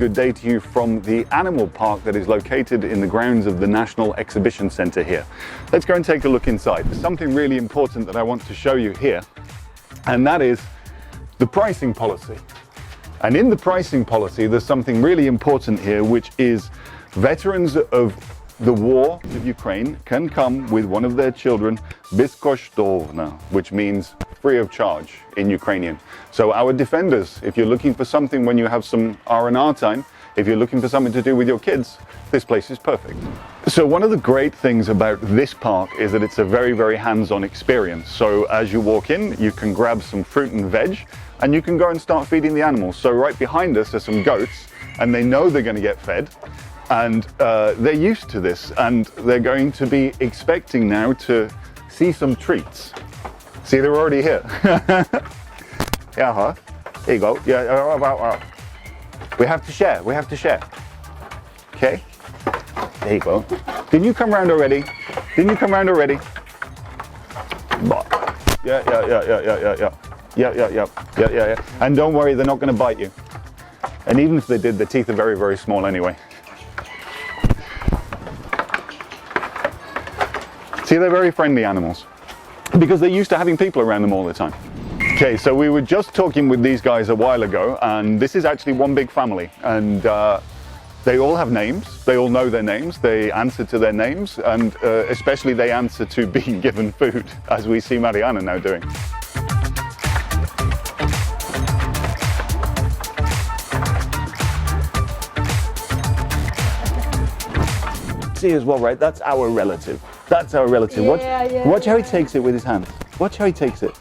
good day to you from the Animal Park that is located in the grounds of the National Exhibition Centre here. Let's go and take a look inside. There's something really important that I want to show you here, and that is the pricing policy. And in the pricing policy, there's something really important here, which is veterans of the war of Ukraine can come with one of their children, безкоштовно, which means free of charge in Ukrainian. So our defenders, if you're looking for something when you have some R&R time, if you're looking for something to do with your kids, this place is perfect. So one of the great things about this park is that it's a very, very hands-on experience. So as you walk in, you can grab some fruit and veg, and you can go and start feeding the animals. So right behind us are some goats, and they know they're going to get fed. And they're used to this, and they're going to be expecting now to see some treats. See, they're already here. Yeah, huh? There you go. Yeah, we have to share. We have to share. Okay? There you go. Didn't you come round already? Didn't you come round already? Yeah. And don't worry, they're not going to bite you. And even if they did, their teeth are very, very small anyway. See, they're very friendly animals because they're used to having people around them all the time. Okay, so we were just talking with these guys a while ago, and this is actually one big family, and they all have names, they all know their names, they answer to their names, and especially they answer to being given food, as we see Mariana now doing. See as well, right? That's our relative. That's our relative. Watch how he takes it with his hands. Watch how he takes it.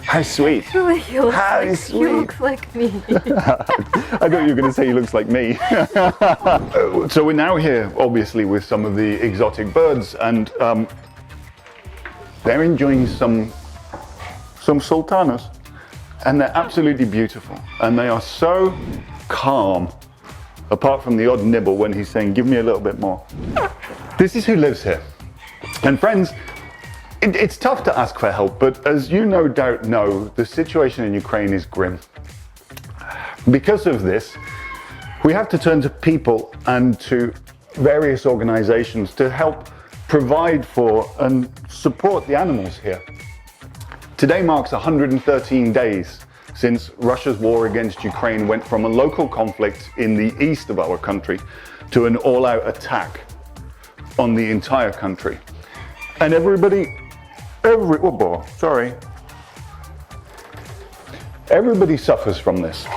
How sweet. He looks like me. I thought you were going to say he looks like me. So we're now here, obviously, with some of the exotic birds, and they're enjoying some sultanas. And they're absolutely beautiful, and they are so calm, apart from the odd nibble when he's saying, give me a little bit more. This is who lives here. And friends, it's tough to ask for help, but as you no doubt know, the situation in Ukraine is grim. Because of this, we have to turn to people and to various organizations to help provide for and support the animals here. Today marks 113 days since Russia's war against Ukraine went from a local conflict in the east of our country to an all-out attack on the entire country. And everybody suffers from this.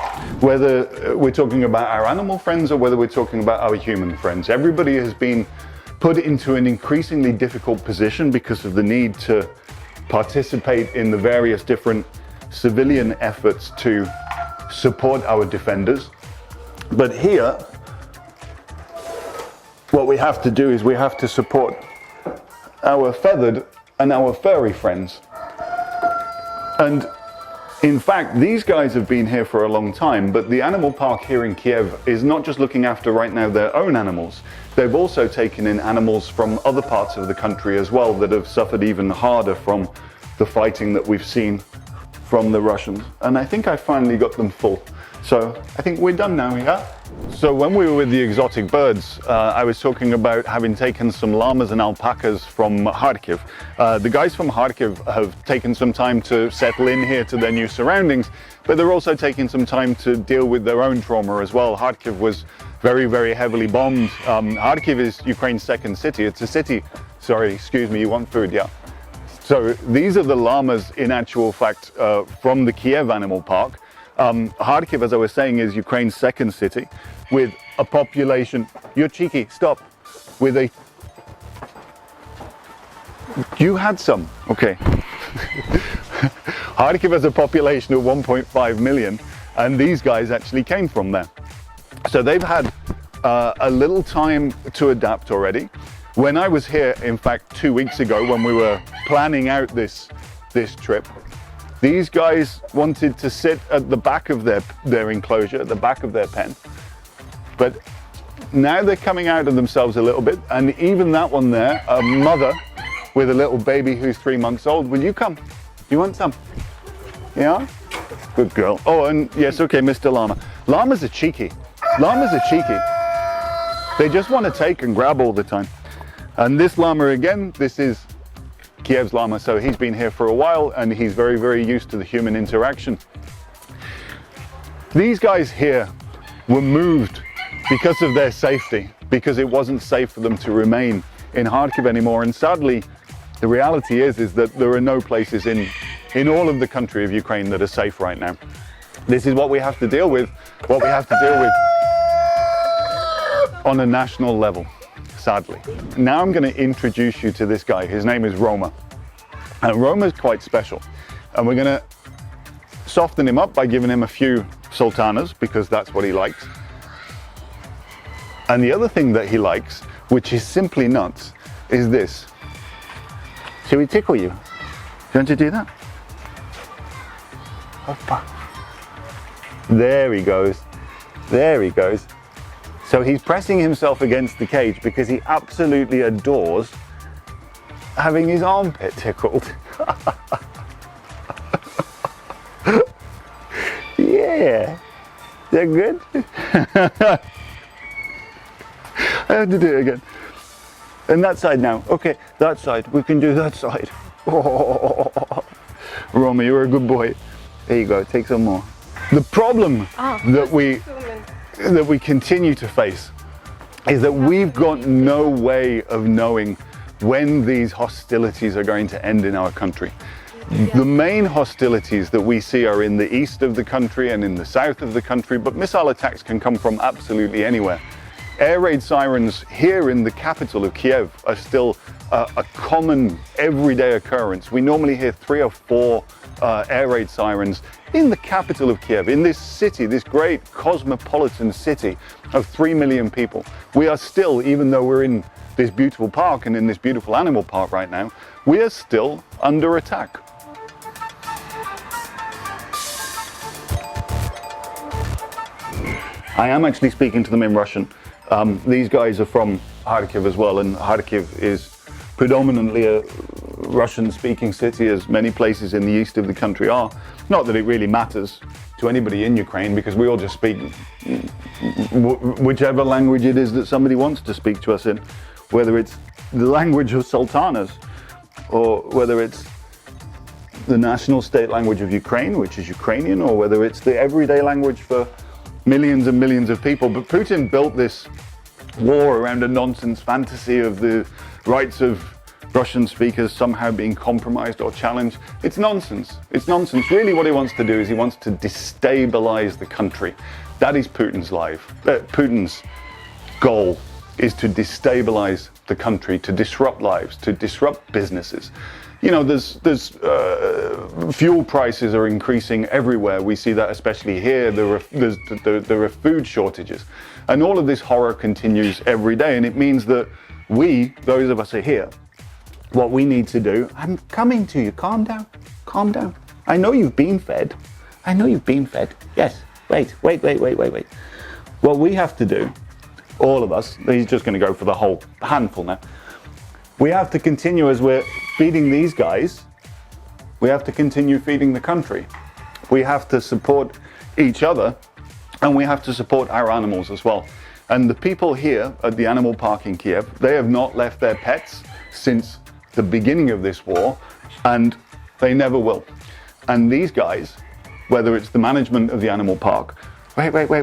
Whether we're talking about our animal friends or whether we're talking about our human friends. Everybody has been put into an increasingly difficult position because of the need to participate in the various different civilian efforts to support our defenders. But here, what we have to do is we have to support our feathered and our furry friends. And in fact, these guys have been here for a long time, but the animal park here in Kiev is not just looking after right now their own animals. They've also taken in animals from other parts of the country as well that have suffered even harder from the fighting that we've seen from the Russians. And I think I finally got them full. So I think we're done now, yeah? So when we were with the exotic birds, I was talking about having taken some llamas and alpacas from Kharkiv. The guys from Kharkiv have taken some time to settle in here to their new surroundings, but they're also taking some time to deal with their own trauma as well. Kharkiv was very, very heavily bombed. Kharkiv is Ukraine's second city. It's a city, sorry, excuse me, you want food, yeah. So these are the llamas in actual fact from the Kiev Animal Park. Kharkiv, as I was saying, is Ukraine's second city with a population, you're cheeky, stop, with a, you had some, okay. Kharkiv has a population of 1.5 million, and these guys actually came from there. So they've had a little time to adapt already. When I was here, in fact, 2 weeks ago, when we were planning out this trip, these guys wanted to sit at the back of their enclosure, at the back of their pen. But now they're coming out of themselves a little bit, and even that one there, a mother with a little baby who's 3 months old, will you come? You want some? Yeah? Good girl. Oh, and yes, okay, Mr. Llama. Llamas are cheeky. Llamas are cheeky. They just want to take and grab all the time. And this llama again, this is Kiev's llama, so he's been here for a while and he's very, very used to the human interaction. These guys here were moved because of their safety, because it wasn't safe for them to remain in Kharkiv anymore. And sadly, the reality is that there are no places in all of the country of Ukraine that are safe right now. This is what we have to deal with, on a national level, sadly. Now I'm going to introduce you to this guy. His name is Roma. And Roma's quite special. And we're going to soften him up by giving him a few sultanas, because that's what he likes. And the other thing that he likes, which is simply nuts, is this. Shall we tickle you? Do you want to do that? Hoppa. There he goes. There he goes. So he's pressing himself against the cage because he absolutely adores having his armpit tickled. Yeah. Is that good? I have to do it again. And that side now. Okay, that side. We can do that side. Oh. Roma, you're a good boy. There you go. Take some more. The problem that we continue to face is that we've got no way of knowing when these hostilities are going to end in our country. The main hostilities that we see are in the east of the country and in the south of the country, but missile attacks can come from absolutely anywhere. Air raid sirens here in the capital of Kiev are still a common everyday occurrence. We normally hear 3 or 4 air raid sirens in the capital of Kiev, in this city, this great cosmopolitan city of 3 million people. We are still, even though we're in this beautiful park and in this beautiful animal park right now, we are still under attack. I am actually speaking to them in Russian. These guys are from Kharkiv as well, and Kharkiv is predominantly a Russian-speaking city, as many places in the east of the country are. Not that it really matters to anybody in Ukraine, because we all just speak whichever language it is that somebody wants to speak to us in, whether it's the language of sultanas, or whether it's the national state language of Ukraine, which is Ukrainian, or whether it's the everyday language for millions and millions of people. But Putin built this war around a nonsense fantasy of the rights of Russian speakers somehow being compromised or challenged. It's nonsense. It's nonsense. Really what he wants to do is he wants to destabilize the country. That is Putin's life. Putin's goal is to destabilize the country, to disrupt lives, to disrupt businesses. You know, there's fuel prices are increasing everywhere. We see that especially here. There are food shortages. And all of this horror continues every day. And it means that we, those of us who are here, what we need to do, I'm coming to you, calm down, calm down. I know you've been fed. I know you've been fed. Yes, wait. What we have to do, all of us, he's just going to go for the whole handful now. We have to continue, as we're feeding these guys, we have to continue feeding the country. We have to support each other, and we have to support our animals as well. And the people here at the Animal Park in Kiev, they have not left their pets since the beginning of this war, and they never will. And these guys, whether it's the management of the Animal Park, wait, I'll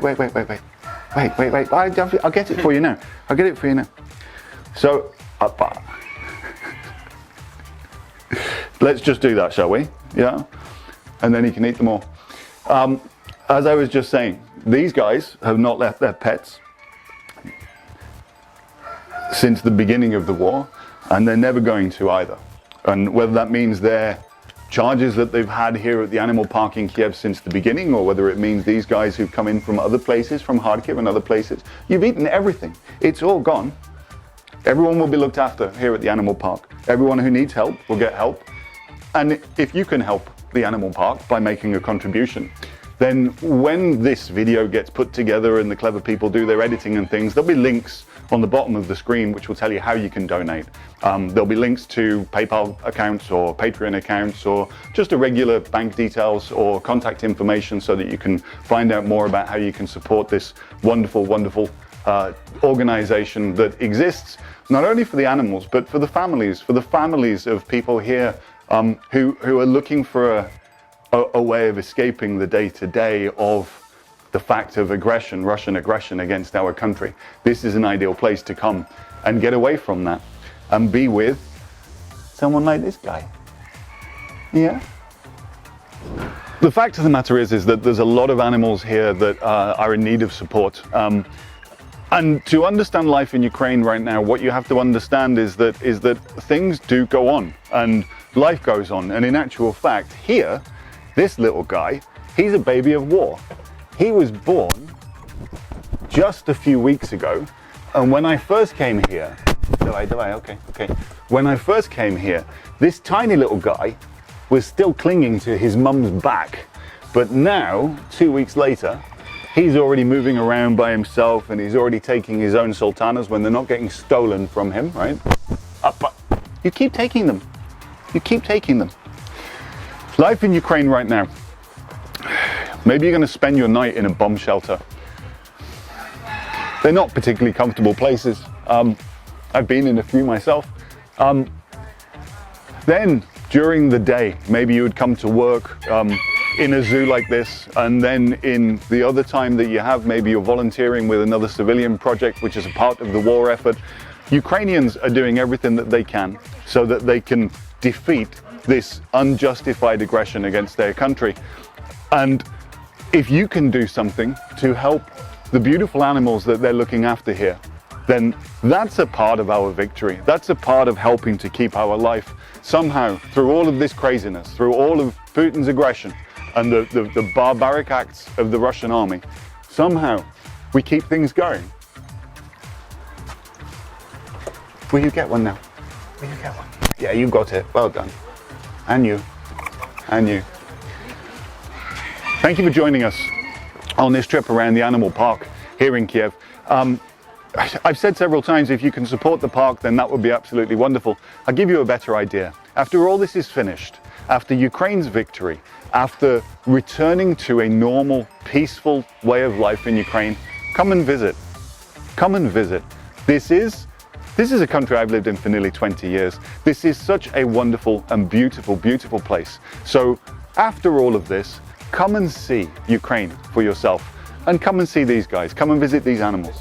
get it for you now. I'll get it for you now. So, let's just do that, shall we? Yeah? And then he can eat them all. As I was just saying, these guys have not left their pets since the beginning of the war, and they're never going to either. And whether that means their charges that they've had here at the Animal Park in Kiev since the beginning, or whether it means these guys who've come in from other places, from Kharkiv and other places, you've eaten everything. It's all gone. Everyone will be looked after here at the Animal Park. Everyone who needs help will get help. And if you can help the Animal Park by making a contribution, then when this video gets put together and the clever people do their editing and things, there'll be links on the bottom of the screen, which will tell you how you can donate. There'll be links to PayPal accounts or Patreon accounts or just a regular bank details or contact information so that you can find out more about how you can support this wonderful, wonderful organization that exists not only for the animals but for the families of people here who are looking for a way of escaping the day-to-day of the fact of aggression, Russian aggression against our country. This is an ideal place to come and get away from that and be with someone like this guy. Yeah. The fact of the matter is that there's a lot of animals here that are in need of support. And to understand life in Ukraine right now, what you have to understand is that things do go on and life goes on. And in actual fact, here, this little guy, he's a baby of war. He was born just a few weeks ago. And when I first came here, when I first came here, this tiny little guy was still clinging to his mum's back. But now, 2 weeks later, he's already moving around by himself and he's already taking his own sultanas when they're not getting stolen from him, right? You keep taking them. You keep taking them. Life in Ukraine right now. Maybe you're going to spend your night in a bomb shelter. They're not particularly comfortable places. I've been in a few myself. Then during the day, maybe you would come to work in a zoo like this, and then in the other time that you have, maybe you're volunteering with another civilian project which is a part of the war effort. Ukrainians are doing everything that they can so that they can defeat this unjustified aggression against their country. And if you can do something to help the beautiful animals that they're looking after here, then that's a part of our victory. That's a part of helping to keep our life somehow, through all of this craziness, through all of Putin's aggression and the barbaric acts of the Russian army, somehow we keep things going. Will you get one now? Will you get one? Yeah, you got it. Well done. And you. And you. Thank you for joining us on this trip around the animal park here in Kiev. I've said several times, if you can support the park, then that would be absolutely wonderful. I'll give you a better idea. After all this is finished, after Ukraine's victory, after returning to a normal, peaceful way of life in Ukraine, come and visit. Come and visit. This is a country I've lived in for nearly 20 years. This is such a wonderful and beautiful, beautiful place. So after all of this, come and see Ukraine for yourself and come and see these guys. Come and visit these animals.